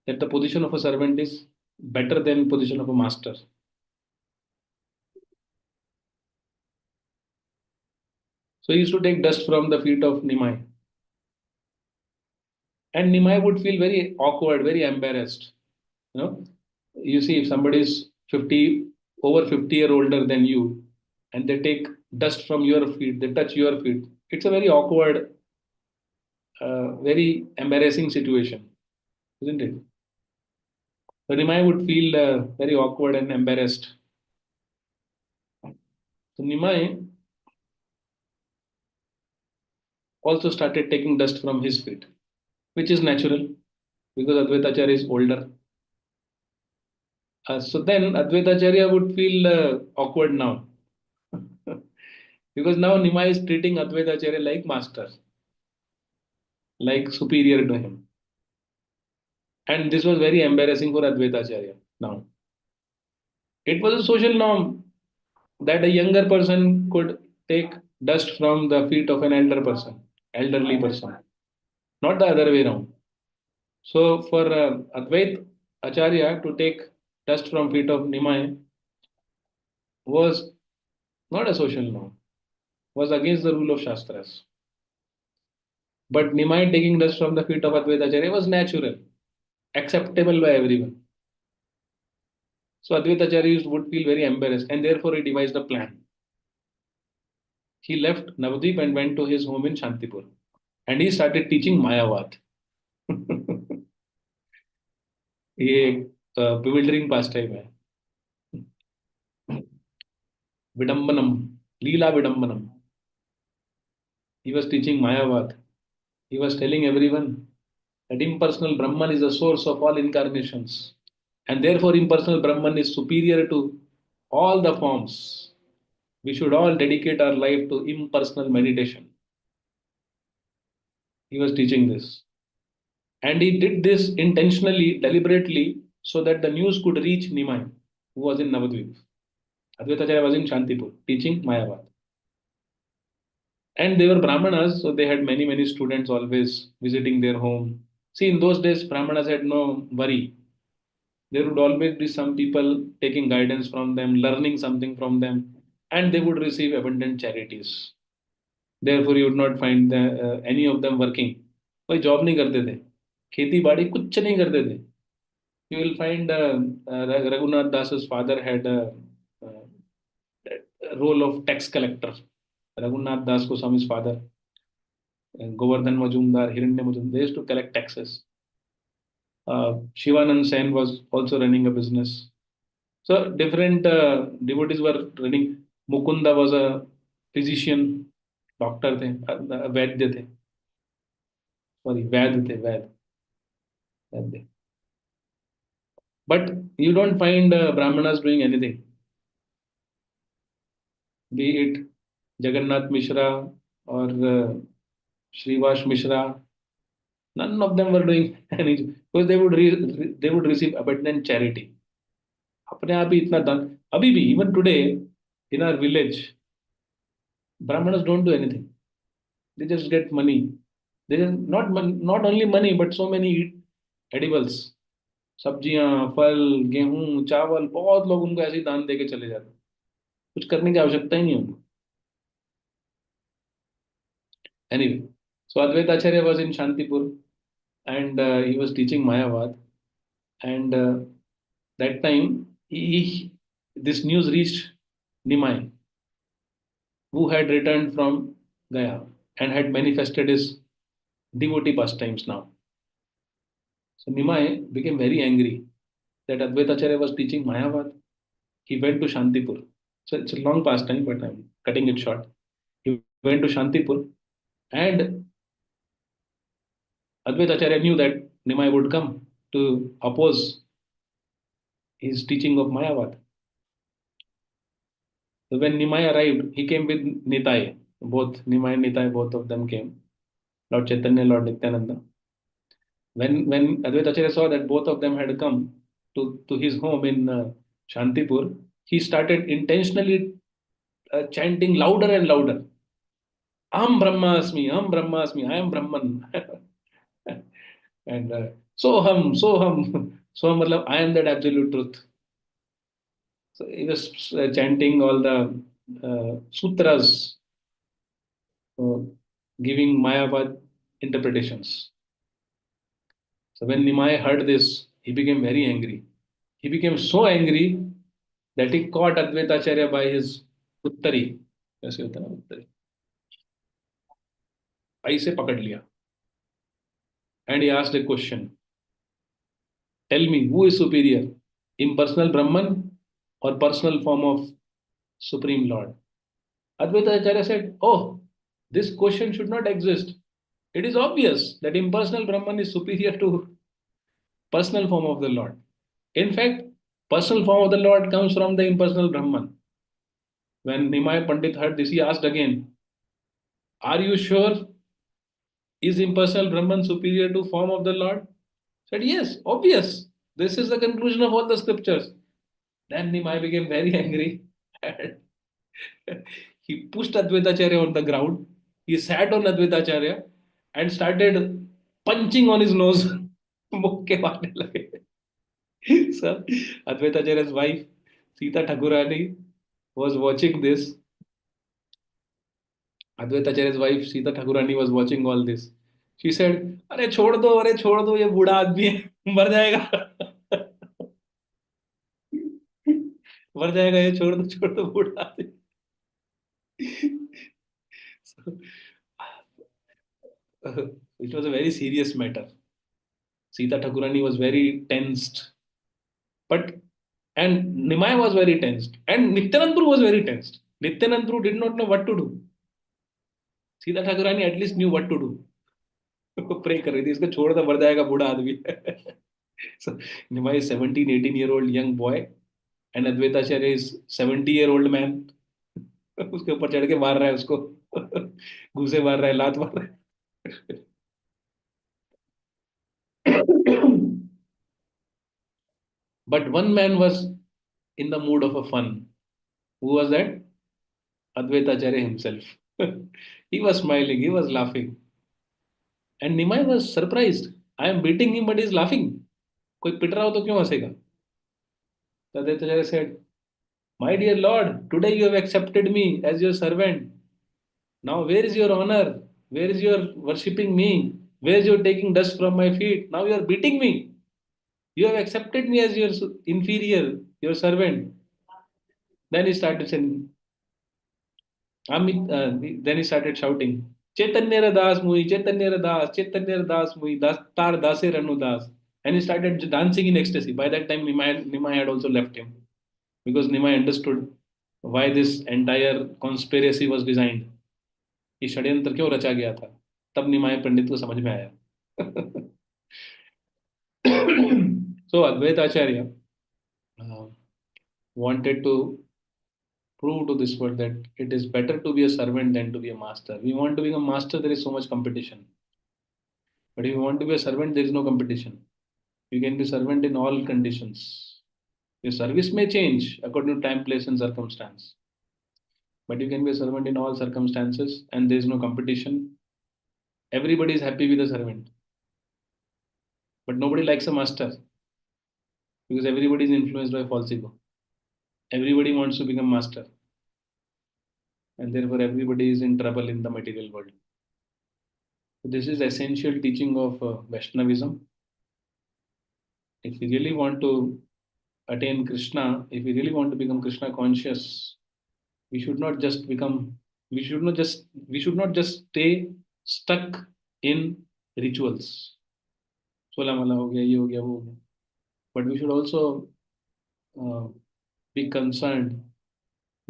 that the position of a servant is better than position of a master. So he used to take dust from the feet of Nimai. And Nimai would feel very awkward, very embarrassed. You know, you see, if somebody is over 50 year older than you, and they take dust from your feet, they touch your feet, it's a very awkward, very embarrassing situation, isn't it? So Nimai would feel very awkward and embarrassed. So Nimai also started taking dust from his feet, which is natural because Advaita Acharya is older. So then Advaita Acharya would feel awkward now. Because now Nimai is treating Advaita Acharya like master, like superior to him. And this was very embarrassing for Advaita Acharya now. It was a social norm that a younger person could take dust from the feet of an elderly person, not the other way around. So for Advait Acharya to take dust from feet of Nimai was not a social norm, was against the rule of Shastras. But Nimai taking dust from the feet of Advaita Acharya was natural, acceptable by everyone. So Advaita Acharya would feel very embarrassed, and therefore he devised a plan. He left Navadvip and went to his home in Shantipur, and he started teaching Mayavad. ये एक bewildering pastime है. Vidambanam, Leela Vidambanam. He was teaching Mayavad. He was telling everyone that impersonal Brahman is the source of all incarnations. And therefore, impersonal Brahman is superior to all the forms. We should all dedicate our life to impersonal meditation. He was teaching this. And he did this intentionally, deliberately, so that the news could reach Nimai, who was in Navadvip. Advaita Acharya was in Shantipur, teaching Mayavad. And they were Brahmanas, so they had many, many students always visiting their home. See, in those days, Brahmanas had no worry. There would always be some people taking guidance from them, learning something from them, and they would receive abundant charities. Therefore, you would not find any of them working. कोई job नहीं करते थे, खेती बाड़ी कुछ नहीं करते थे. You will find Raghunath Das's father had a role of tax collector. Raghunath Das Goswami's father, Govardhan Majumdar, Hiranya Majumdar, they used to collect taxes. Shivanand Sen was also running a business. So different devotees were running. Mukunda was a physician, doctor थे, वैद्य थे. Sorry, वैद्य थे, वैद्य. But you don't find Brahmanas doing anything. Be it Jagannath Mishra or Srivas Mishra, none of them were doing anything because they would receive abundant charity. अपने आप ही इतना दान. अभी भी even today in our village, Brahmanas don't do anything. They just get money. They just not only money but so many edibles. सब्जियां, फल, गेहूं, चावल, बहुत लोग उनको ऐसे ही दान देके चले जाते हैं. कुछ करने की आवश्यकता ही नहीं उनको. Anyway, so Advaita Acharya was in Shantipur and he was teaching Mayavad. And that time, this news reached Nimai, who had returned from Gaya and had manifested his devotee pastimes now. So Nimai became very angry that Advaita Acharya was teaching Mayavad. He went to Shantipur. So it's a long pastime, but I'm cutting it short. He went to Shantipur and Advaita Acharya knew that Nimai would come to oppose his teaching of Mayavad. So when Nimai arrived, he came with Nitai. Both Nimai and Nitai, both of them came. Lord Chaitanya, Lord Nityananda. When Advaita Acharya saw that both of them had come to his home in Shantipur, he started intentionally chanting louder and louder. Aham Brahmasmi, I am Brahman. And Soham, Soham, matlab, I am that absolute truth. So he was chanting all the sutras, uh, giving Mayavad interpretations. So when Nimai heard this, he became very angry. He became so angry that he caught Advaita Acharya by his uttari. कैसे होता है ना उत्तरी? ऐसे पकड़ लिया. And he asked a question. Tell me, who is superior? Impersonal Brahman or personal form of Supreme Lord? Advaita Acharya said, oh, this question should not exist. It is obvious that impersonal Brahman is superior to personal form of the Lord. In fact, personal form of the Lord comes from the impersonal Brahman. When Nimai Pandit heard this, he asked again, are you sure? Is impersonal Brahman superior to form of the Lord? Said, yes, obvious. This is the conclusion of all the scriptures. Then Nimai became very angry. He pushed Advaita Acharya on the ground. He sat on Advaita Acharya and started punching on his nose. मुक्के मारने लगे. So Advaita Acharya's wife, Sita Thakurani, was watching this. Advaita Acharya's wife, Sita Thakurani, was watching all this. She said, अरे छोड़ दो, ये बूढ़ा आदमी है, मर जाएगा. मर जाएगा, ये छोड़ दो बूढ़ा आदमी. So, it was a very serious matter. Sita Thakurani was very tensed, but and Nimai was very tensed, and Nityanand Prabhu was very tensed. Nityanand Prabhu did not know what to do. Sita Thakurani at least knew what to do. Pray कर रही थी, इसको छोड़ दो, मर जाएगा बूढ़ा आदमी. So Nimai is 17, 18-year-old young boy, and Advaita Acharya is 70-year-old man. उसके ऊपर चढ़ के मार रहा है उसको. घूसे मार रहा है, लात मार रहा है. But one man was in the mood of a fun. Who was that? Advaita Acharya himself. He was smiling, he was laughing. And Nimai was surprised. I am beating him, but he's laughing. कोई पिट रहा हो तो क्यों हंसेगा? So Advaita Acharya said, My dear Lord, today you have accepted me as your servant. Now where is your honor? Where is your worshipping me? Where is your taking dust from my feet? Now you are beating me. You have accepted me as your inferior, your servant. Then he started saying, then he started shouting, Chaitanya Das Mui, Chaitanya Das, Chaitanya Das Mui, Das Tar Dase Ranu Das. And he started dancing in ecstasy. By that time, Nimai had also left him because Nimai understood why this entire conspiracy was designed. ये षड्यंत्र क्यों रचा गया था, तब निमाय पंडित को समझ में आया. So Advaita Acharya uh, wanted to prove to this world that it is better to be a servant than to be a master. We want to become master, there is so much competition. But if you want to be a servant, there is no competition. You can be servant in all conditions. Your service may change according to time, place, and circumstance. But you can be a servant in all circumstances, and there is no competition. Everybody is happy with a servant. But nobody likes a master because everybody is influenced by false ego. Everybody wants to become master. And therefore everybody is in trouble in the material world. So this is essential teaching of Vaishnavism. If we really want to attain Krishna, if we really want to become Krishna conscious, we should not just become, we should not just stay stuck in rituals. Sola mala ho gaya, ye ho gaya, wo ho gaya. But we should also uh, be concerned,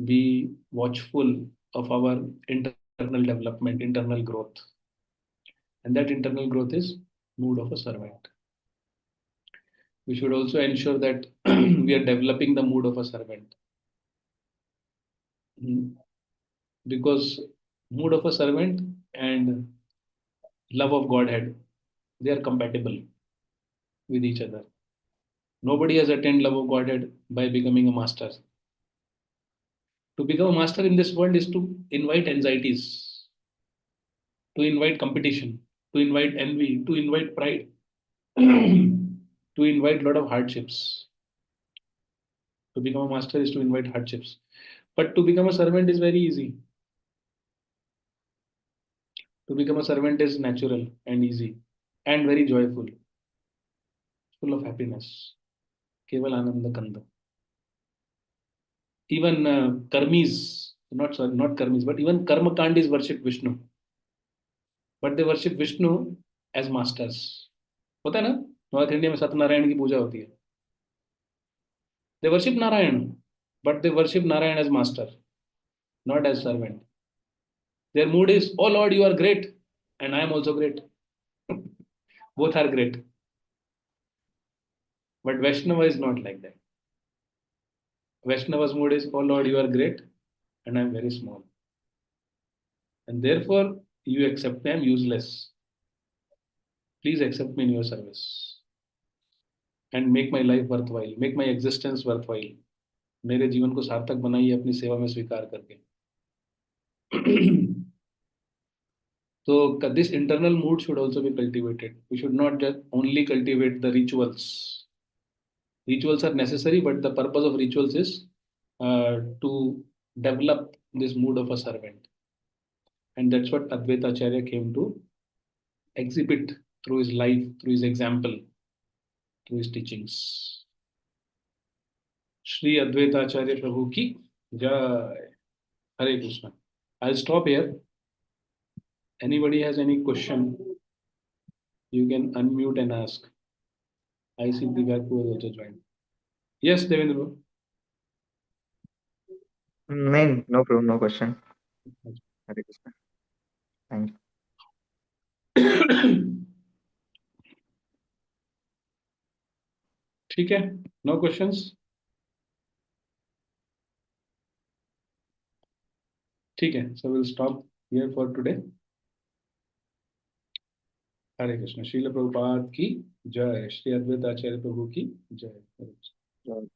be watchful of our internal development, internal growth. And that internal growth is mood of a servant. We should also ensure that we are developing the mood of a servant. Because mood of a servant and love of Godhead, they are compatible with each other. Nobody has attained love of Godhead by becoming a master. To become a master in this world is to invite anxieties, to invite competition, to invite envy, to invite pride, to invite a lot of hardships. To become a master is to invite hardships. But to become a servant is very easy. To become a servant is natural and easy and very joyful, full of happiness. Keval Ananda Kanda. Even karmis, not karmis, but even karma kandis worship Vishnu. But they worship Vishnu as masters. होता है ना, north India में सत्यनारायण की पूजा होती है. They worship Narayan, but they worship Narayan as master, not as servant. Their mood is, oh Lord, you are great, and I am also great. Both are great. But Vaishnava is not like that. Vaishnava's mood is, oh Lord, you are great, and I am very small. And therefore, you accept me, I am useless. Please accept me in your service. And make my life worthwhile, make my existence worthwhile. मेरे जीवन को सार्थक बनाइए अपनी सेवा में स्वीकार करके. So this internal mood should also be cultivated. We should not just only cultivate the rituals. Rituals are necessary, but the purpose of rituals is to develop this mood of a servant. And that's what Advaita Acharya came to exhibit through his life, through his example, through his teachings. Shri Advaita Acharya Prabhu ki jai. Hare Krishna. I'll stop here. Anybody has any question, you can unmute and ask. I see Divya who has also joined. Yes, Devendra Bro. No problem, no question. Hare Krishna. Thank you. ठीक है, no questions. ठीक है, so we'll stop here for today. हरे कृष्ण. श्रील प्रभुपाद की जय. श्री अद्वैत आचार्य प्रभु की जय. हरे कृष्ण.